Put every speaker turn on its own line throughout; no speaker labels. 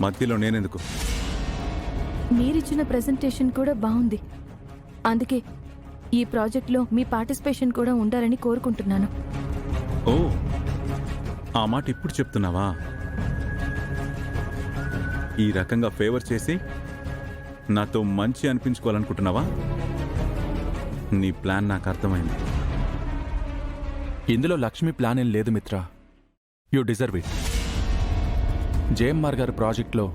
మధ్యలో నేనెందుకు?
మీరిచ్చిన ప్రెజెంటేషన్ కూడా బాగుంది. అందుకే ఈ ప్రాజెక్ట్లో మీ పార్టిసిపేషన్ కూడా ఉండాలని కోరుకుంటున్నాను.
ఓ, ఆ మాట ఇప్పుడు చెప్తున్నావా? ఈ రకంగా ఫేవర్ చేసి నాతో మంచి అనిపించుకోవాలనుకుంటున్నావా? నీ ప్లాన్ నాకు అర్థమైంది.
ఇందులో లక్ష్మి ప్లాన్ ఏం లేదు మిత్ర. You deserve it. జేఎంఆర్ గారి ప్రాజెక్ట్లో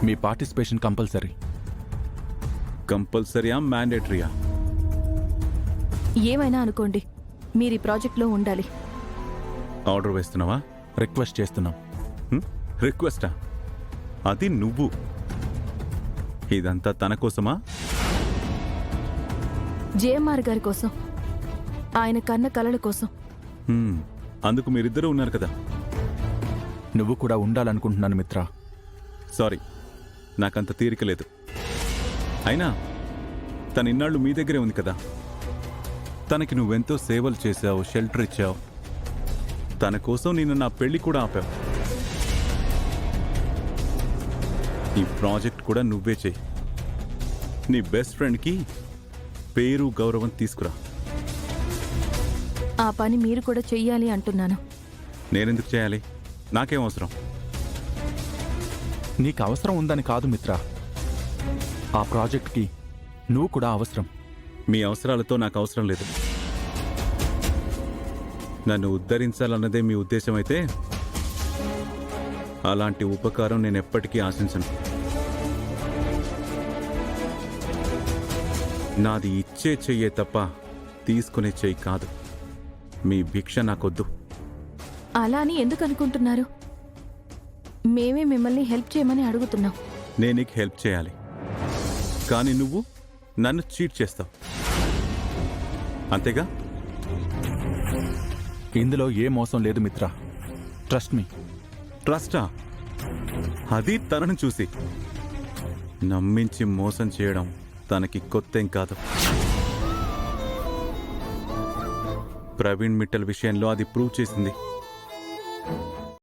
మీ పార్టిసిపేషన్ కంపల్సరీ.
కంపల్సరీయా, మ్యాండేటరీయా?
ఏమైనా అనుకోండి, మీరు ఈ ప్రాజెక్ట్లో ఉండాలి.
ఆర్డర్ వేస్తున్నావా?
రిక్వెస్ట్ చేస్తున్నాం.
రిక్వెస్టా? అది నువ్వు. ఇదంతా తన కోసమా?
జేఎంఆర్ గారి కోసం, ఆయన కన్న కలల కోసం.
అందుకు మీరిద్దరూ ఉన్నారు కదా.
నువ్వు కూడా ఉండాలనుకుంటున్నాను మిత్ర.
సారీ, నాకంత తీరిక లేదు. అయినా తన ఇన్నాళ్ళు మీ దగ్గరే ఉంది కదా. తనకి నువ్వెంతో సేవలు చేశావు, షెల్టర్ ఇచ్చావు. తన కోసం నేను నా పెళ్లి కూడా ఆపావు. ఈ ప్రాజెక్ట్ కూడా నువ్వే చెయ్యి. నీ బెస్ట్ ఫ్రెండ్కి పేరు గౌరవం తీసుకురా.
ఆ పని మీరు కూడా చెయ్యాలి అంటున్నాను.
నేనెందుకు చేయాలి? నాకేం అవసరం?
నీకు అవసరం ఉందని కాదు మిత్ర, ఆ ప్రాజెక్ట్కి నువ్వు కూడా అవసరం.
మీ అవసరాలతో నాకు అవసరం లేదు. నన్ను ఉద్ధరించాలన్నదే మీ ఉద్దేశం అయితే అలాంటి ఉపకారం నేను ఎప్పటికీ ఆశించను. నాది ఇచ్చే చెయ్యే తప్ప తీసుకునే చెయ్యి కాదు. మీ భిక్ష నాకొద్దు.
అలా అని ఎందుకు అనుకుంటున్నారు? మేమే మిమ్మల్ని హెల్ప్ చేయమని అడుగుతున్నాం.
నేను నీకు హెల్ప్ చేయాలి, కానీ నువ్వు నన్ను చీట్ చేస్తావు, అంతేగా?
ఇందులో ఏ మోసం లేదు మిత్ర. Trust me.
ట్రస్టా? అది తనను చూసి నమ్మించి మోసం చేయడం తనకి కొత్తేం కాదు. ప్రవీణ్ మిట్టల్ విషయంలో అది ప్రూవ్ చేసింది.